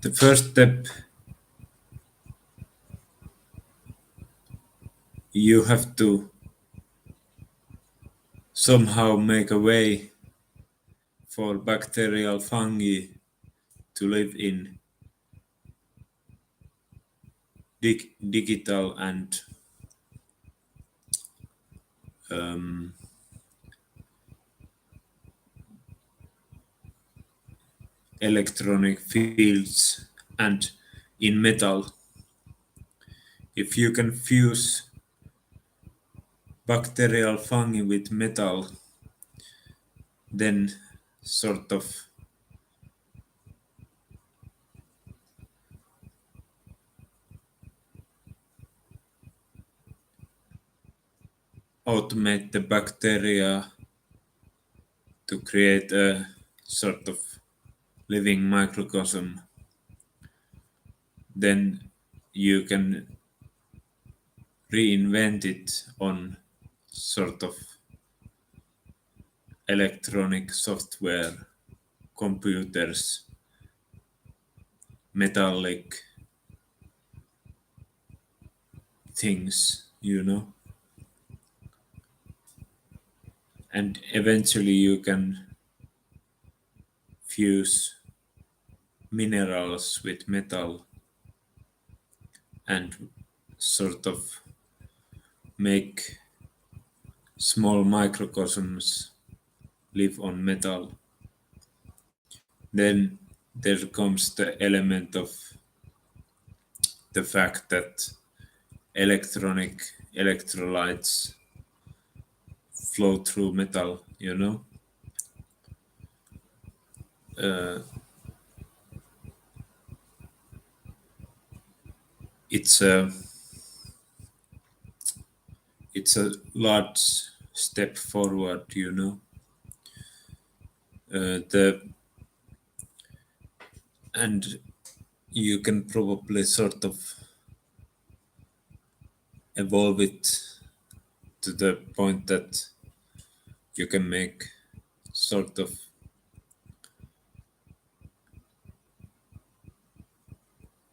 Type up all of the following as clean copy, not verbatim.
The first step, you have to somehow make a way for bacterial fungi to live in digital and um, electronic fields and in metal. If you can fuse bacterial fungi with metal, then sort of automate the bacteria to create a sort of living microcosm, then you can reinvent it on sort of electronic software, computers, metallic things, and eventually you can fuse minerals with metal and sort of make small microcosms live on metal. Then there comes the element of the fact that electronic electrolytes flow through metal. Uh, it's a it's a large step forward. The and you can probably sort of evolve it to the point that you can make sort of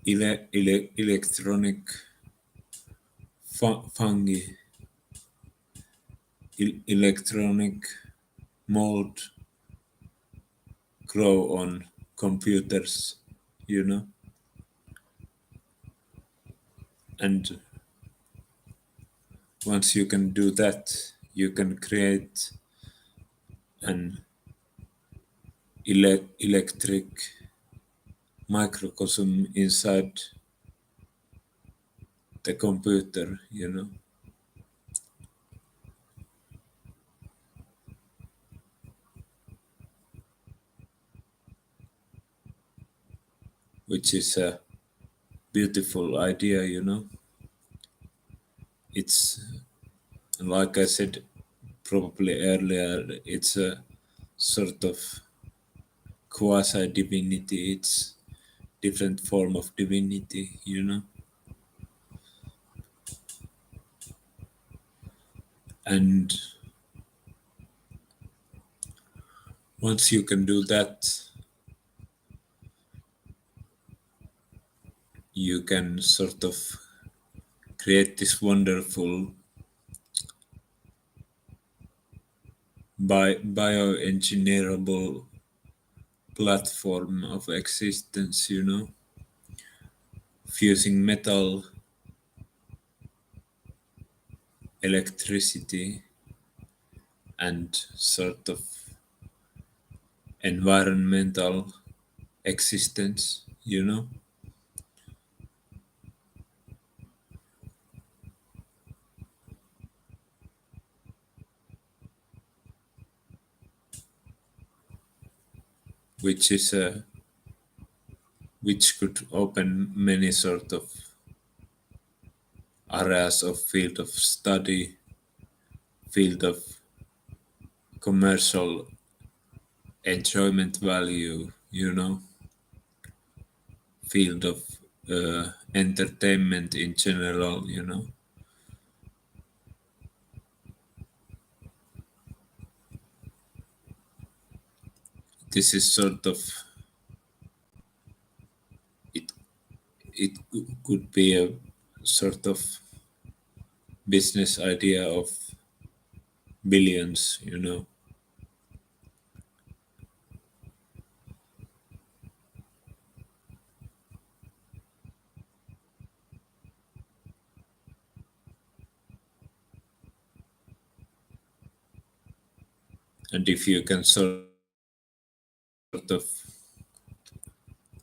electronic fungi, electronic mold grow on computers. And once you can do that, you can create an electric microcosm inside the computer. Which is a beautiful idea. It's, like I said probably earlier, it's a sort of quasi divinity. It's different form of divinity. And once you can do that, you can sort of create this wonderful bioengineerable platform of existence. Fusing metal, electricity, and sort of environmental existence. Which is which could open many sort of areas of field of study, field of commercial enjoyment value, field of entertainment in general. This is sort of could be a sort of business idea of billions, and if you can sort of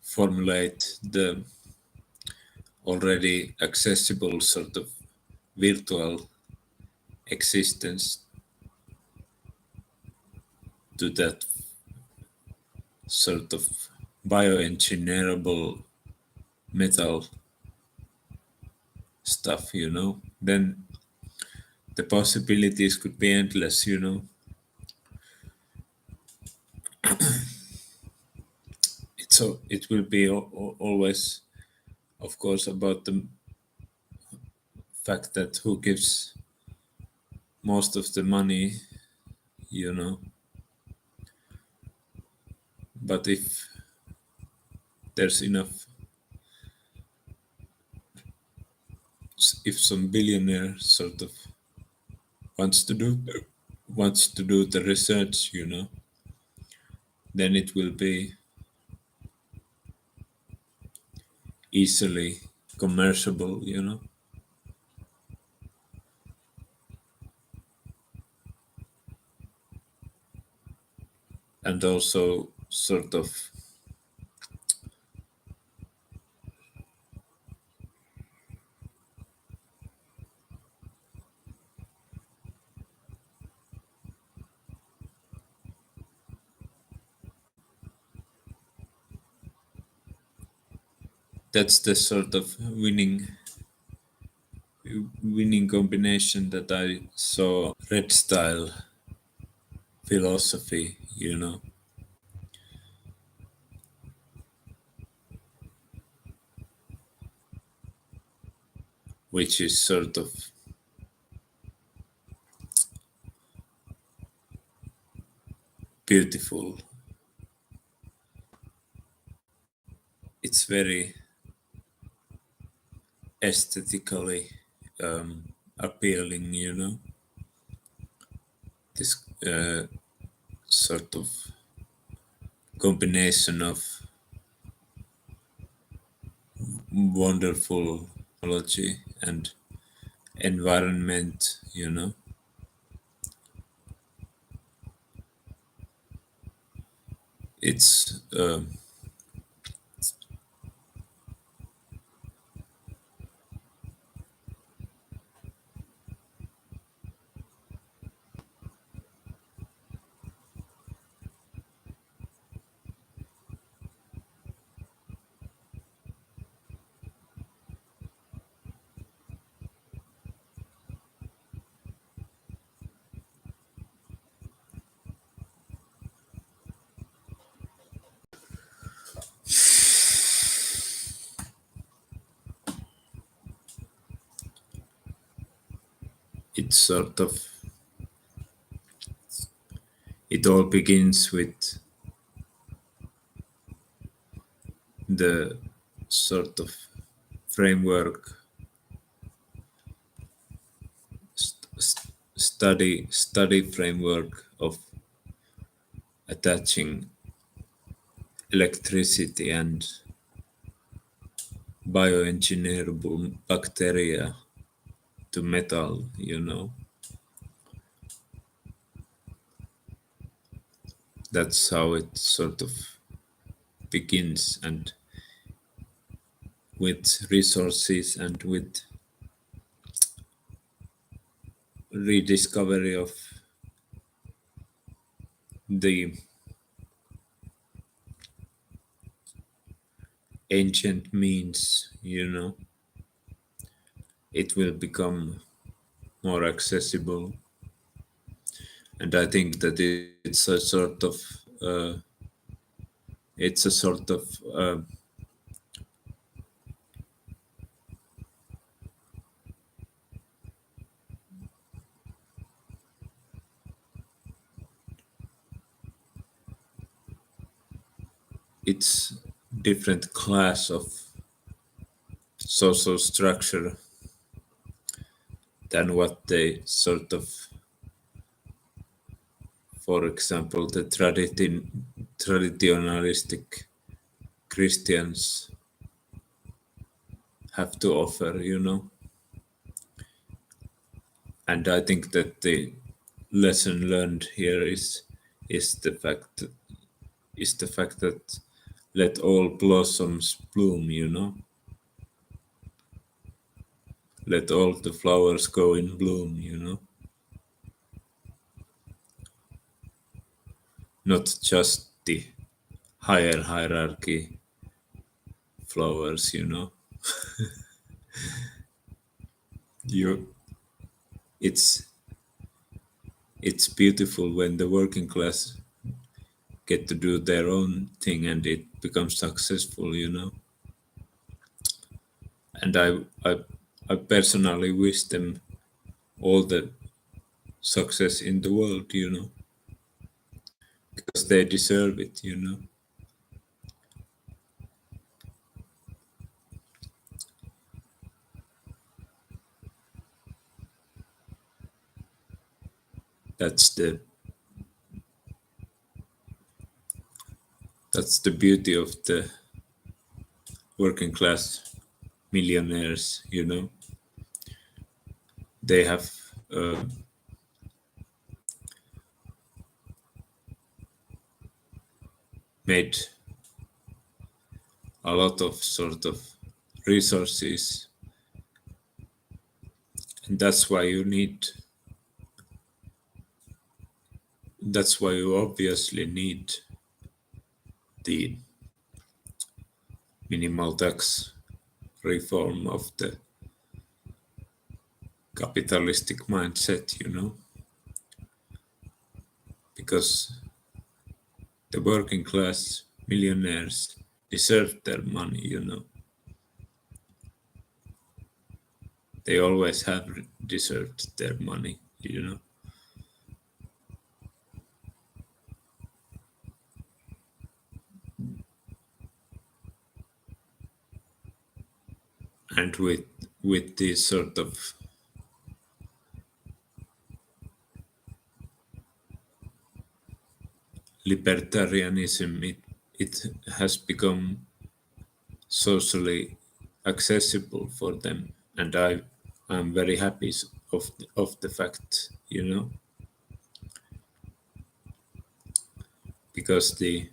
formulate the already accessible sort of virtual existence to that sort of bioengineerable metal stuff, then the possibilities could be endless. It will be always, of course, about the fact that who gives most of the money, you know. But if there's enough, if some billionaire sort of wants to do the research, then it will be easily commerciable. And also sort of that's the sort of winning combination that I saw red style philosophy, which is sort of beautiful. It's very aesthetically appealing, this sort of combination of wonderful technology and environment. It's it's sort of it all begins with the sort of framework study framework of attaching electricity and bioengineerable bacteria to metal. That's how it sort of begins, and with resources and with rediscovery of the ancient means, it will become more accessible. And I think that it's a sort of uh, it's a sort of it's different class of social structure than what they sort of, for example, the traditionalistic Christians have to offer, you know. And I think that the lesson learned here is the fact that let all blossoms bloom, you know. Let all the flowers go in bloom, you know. Not just the higher hierarchy flowers, you know. You it's it's beautiful when the working class get to do their own thing and it becomes successful, you know. And I personally wish them all the success in the world, you know, because they deserve it, you know. That's the beauty of the working class millionaires, you know. They have made a lot of sort of resources, and that's why you obviously need the minimal tax reform of the capitalistic mindset, you know, because the working class millionaires deserve their money, you know. They always have deserved their money, you know. And with this sort of libertarianism, it has become socially accessible for them, and I'm very happy of the fact, you know, because they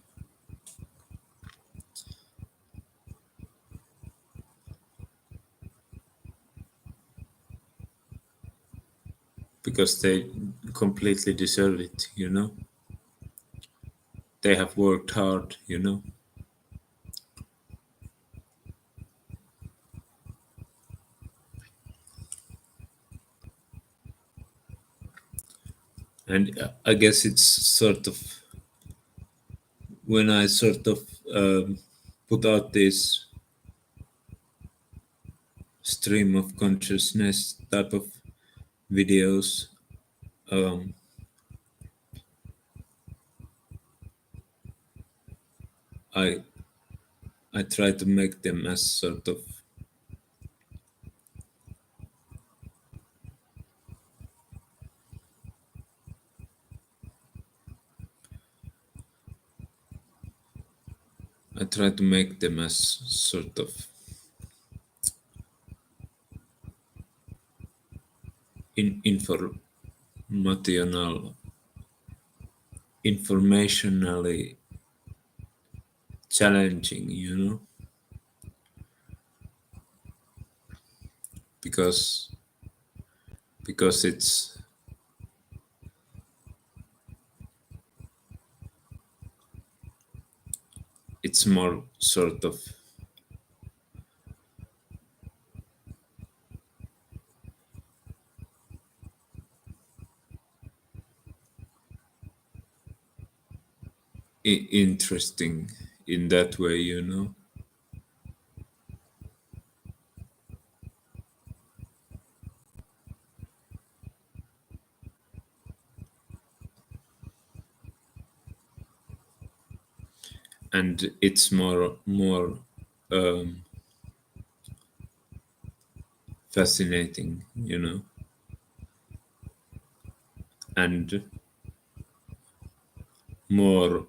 completely deserve it, you know. They have worked hard, you know. And I guess it's sort of when I sort of put out this stream of consciousness type of videos, um, I try to make them as sort of sort of informationally challenging, you know, because it's more sort of interesting in that way, you know. And it's more fascinating, and more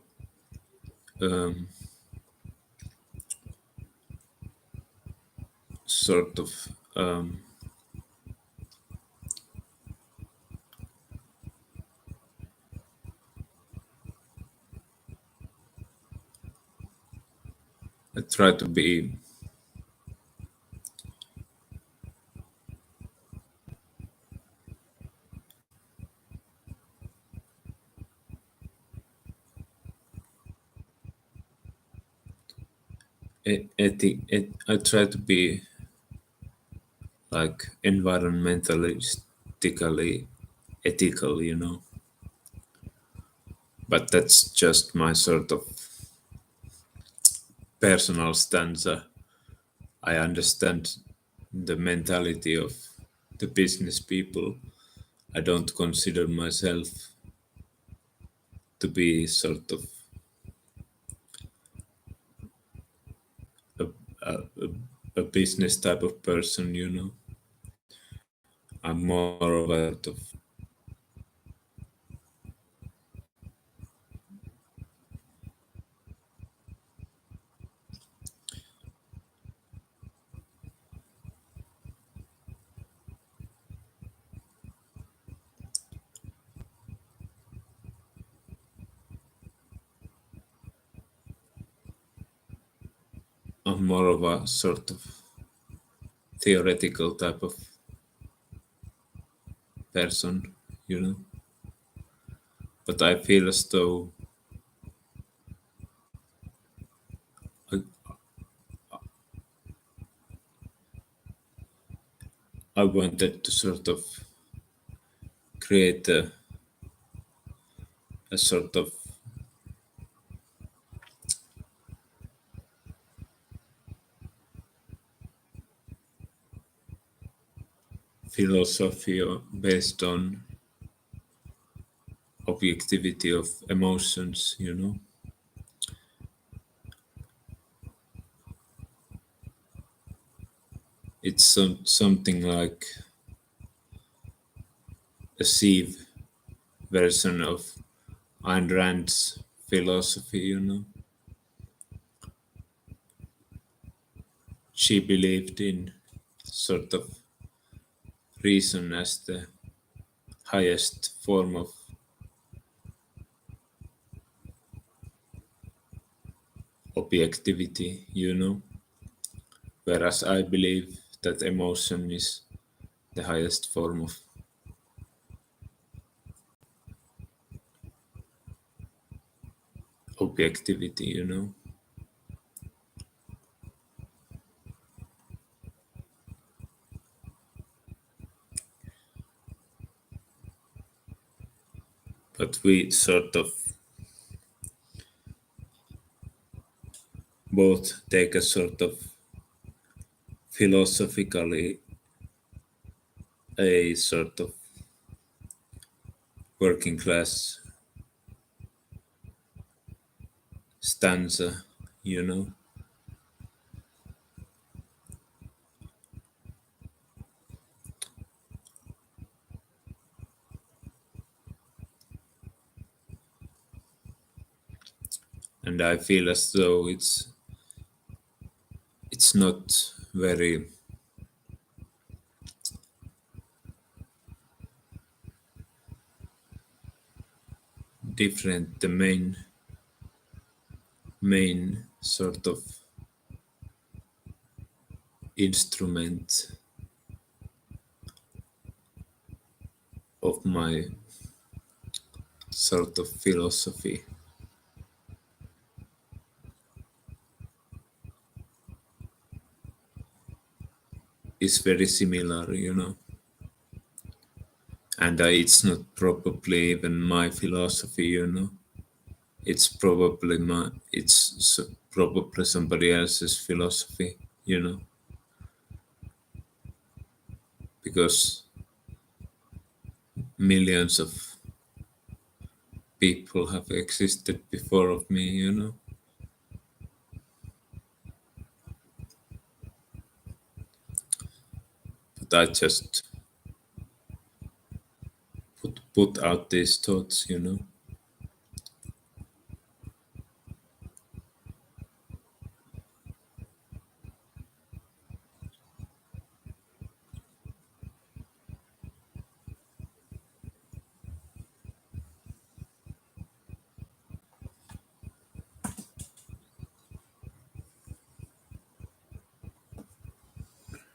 um, sort of I try to be I try to be like environmentalistically ethical, but that's just my sort of personal stanza. I understand the mentality of the business people. I don't consider myself to be sort of a, a, a a business type of person, I'm more of a sort of I'm more of a sort of theoretical type of person, you know. But I feel as though I, I wanted to sort of create a sort of philosophy based on objectivity of emotions, It's something like a sieve version of Ayn Rand's philosophy, She believed in sort of reason as the highest form of objectivity, whereas I believe that emotion is the highest form of objectivity, But we sort of both take a sort of philosophically a sort of working class stanza, you know, and I feel as though it's not very different. The main sort of instrument of my sort of philosophy is very similar, and it's not probably even my philosophy, it's probably somebody else's philosophy, because millions of people have existed before of me, But I just put out these thoughts, you know.